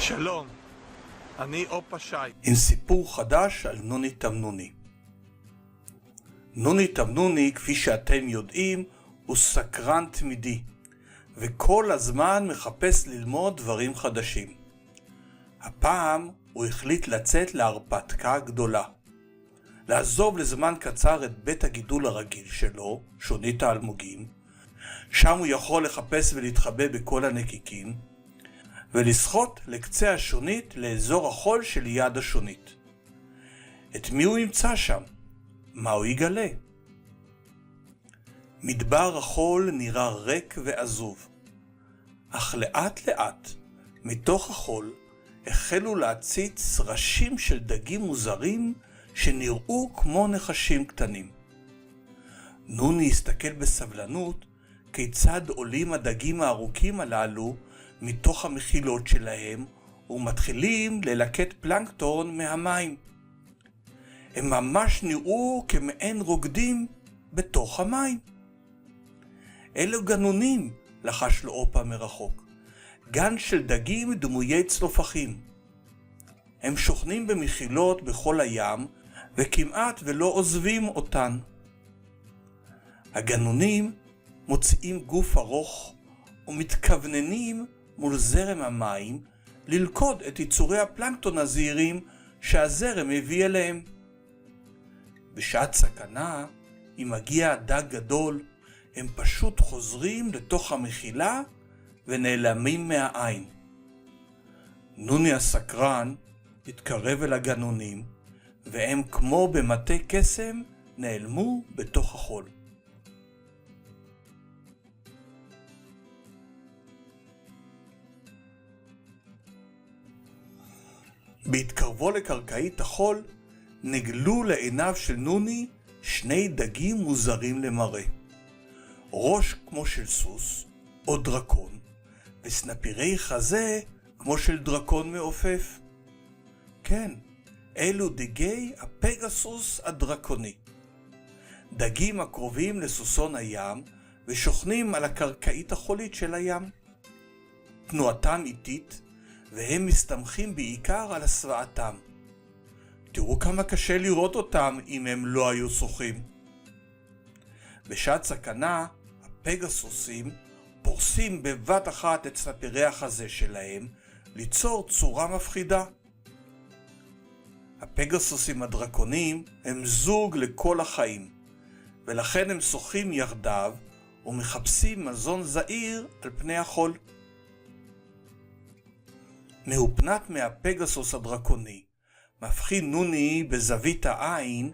שלום, אני אופה שי. עם סיפור חדש על נוני תמנוני. נוני תמנוני, כפי שאתם יודעים, הוא סקרן תמידי, וכל הזמן מחפש ללמוד דברים חדשים. הפעם הוא החליט לצאת להרפתקה גדולה. לעזוב לזמן קצר את בית הגידול הרגיל שלו, שונית האלמוגים, שם הוא יכול לחפש ולהתחבא בכל הנקיקים, ולשחות לקצה השונית לאזור החול שליד השונית. את מי הוא ימצא שם? מה הוא יגלה? מדבר החול נראה ריק ועזוב, אך לאט לאט מתוך החול החלו להציץ ראשים של דגים מוזרים שנראו כמו נחשים קטנים. נוני הסתכל בסבלנות כיצד עולים הדגים הארוכים הללו מתוך המחילות שלהם ומתחילים ללקט פלנקטון מהמים. הם ממש נראו כמעין רוקדים בתוך המים. אלו גנונים, לחש לו אופה מרחוק. גן של דגים דמויי צלופחים. הם שוכנים במחילות בכל הים וכמעט ולא עוזבים אותן. הגנונים מוציאים גוף ארוך ומתכווננים מול זרם המים ללכוד את יצורי הפלנקטון הזעירים שהזרם הביא אליהם. בשעת סכנה, אם מגיע דג גדול, הם פשוט חוזרים לתוך המחילה ונעלמים מהעין. נוני הסקרן התקרב אל הגנונים, והם כמו במטה קסם נעלמו בתוך החול. בהתקרבו לקרקעית החול, נגלו לעיניו של נוני שני דגים מוזרים למראה. ראש כמו של סוס או דרקון, וסנפירי חזה כמו של דרקון מעופף. כן, אלו דגי הפגסוס הדרקוני. דגים הקרובים לסוסון הים ושוכנים על הקרקעית החולית של הים. תנועתם איטית, והם מסתמכים בעיקר על הסוואתם. תראו כמה קשה לראות אותם אם הם לא היו שוחים. בשעת סכנה, הפגסוסים פורסים בבת אחת את סנפירי החזה שלהם ליצור צורה מפחידה. הפגסוסים הדרקונים הם זוג לכל החיים, ולכן הם שוחים יחדיו ומחפשים מזון זעיר על פני החול. מהופנת מהפגסוס הדרקוני, מבחין נוני בזווית העין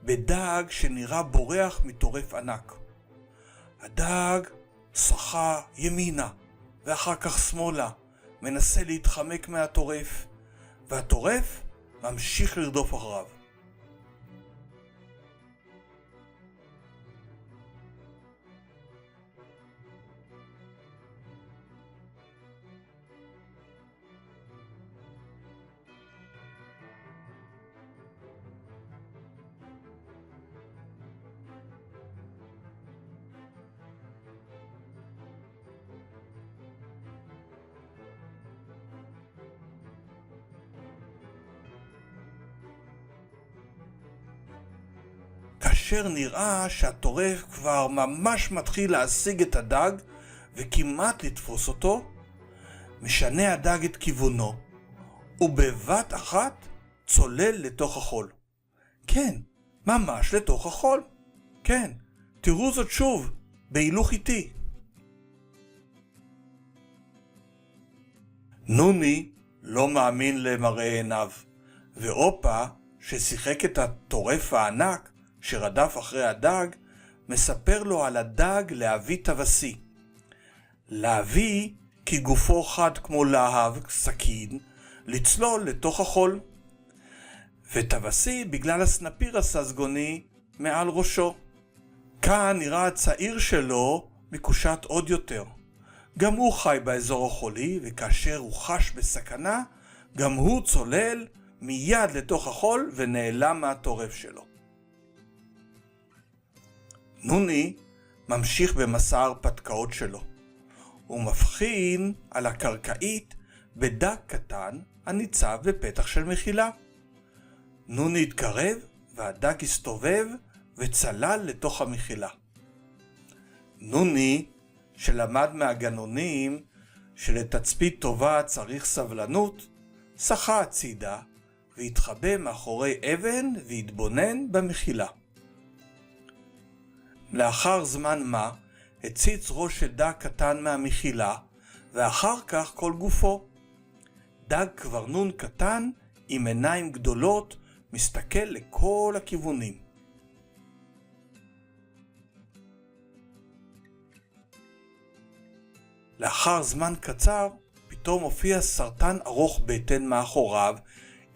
בדג שנראה בורח מטורף ענק. הדג שחה ימינה ואחר כך שמאלה, מנסה להתחמק מהטורף, והטורף ממשיך לרדוף אחריו. כאשר נראה שהטורף כבר ממש מתחיל להשיג את הדג וכמעט לתפוס אותו, משנה הדג את כיוונו, ובבת אחת צולל לתוך החול. כן, ממש לתוך החול. כן, תראו זאת שוב, בהילוך איטי. נוני לא מאמין למראה עיניו, ואופה, ששיחק את הטורף הענק שרדף אחרי הדג, מספר לו על הדג להביא טווסי. להביא כי גופו חד כמו להב, סכין, לצלול לתוך החול. וטווסי בגלל הסנפיר הססגוני מעל ראשו. כאן נראה הצעיר שלו מקושט עוד יותר. גם הוא חי באזור החולי, וכאשר הוא חש בסכנה, גם הוא צולל מיד לתוך החול ונעלם מהטורף שלו. נוני ממשיך במסע ההרפתקאות שלו. הוא מבחין על הקרקעית בדג קטן הניצב בפתח של מחילה. נוני התקרב והדג הסתובב וצלל לתוך המחילה. נוני, שלמד מהגנונים שלתצפית טובה צריך סבלנות, שחה הצידה והתחבא מאחורי אבן והתבונן במחילה. לאחר זמן מה הציץ ראש של דג קטן מהמחילה, ואחר כך כל גופו. דג קברנון קטן עם עיניים גדולות מסתכל לכל הכיוונים. לאחר זמן קצר פתאום הופיע סרטן ארוך בטן מאחוריו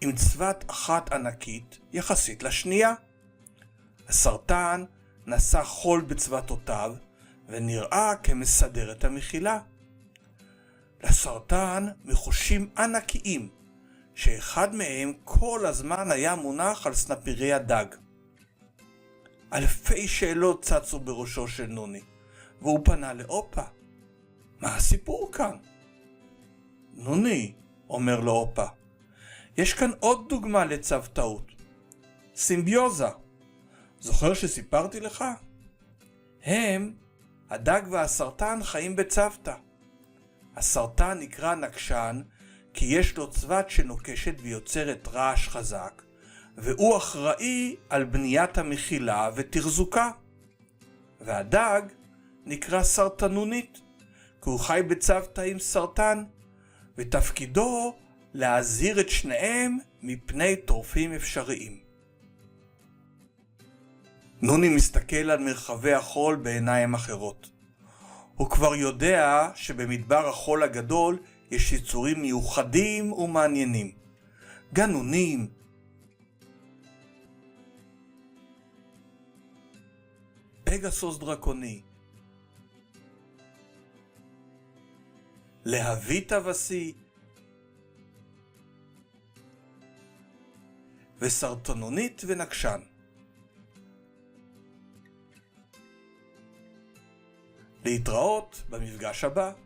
עם צבת אחת ענקית יחסית לשנייה. הסרטן נשא חול בצוותותיו ונראה כמסדר את המחילה. לסרטן מחושים ענקיים שאחד מהם כל הזמן היה מונח על סנפירי הדג. אלפי שאלות צצו בראשו של נוני והוא פנה לאופה. מה הסיפור כאן? נוני, אומר לו אופה, יש כאן עוד דוגמה לצוותאות. סימביוזה. זוכר שסיפרתי לך? הדג והסרטן חיים בצוותא. הסרטן נקרא נקשן כי יש לו צבת שנוקשת ויוצרת רעש חזק, והוא אחראי על בניית המחילה ותחזוקה. והדג נקרא סרטנונית, כי הוא חי בצוותא עם סרטן, ותפקידו להזהיר את שניהם מפני טורפים אפשריים. נוני מסתכל על מרחבי החול בעיניים אחרות. הוא כבר יודע שבמדבר החול הגדול יש יצורים מיוחדים ומעניינים. גנונים, פגסוס דרקוני, להביא טווסי וסרטנונית ונקשן. להתראות במפגש הבא.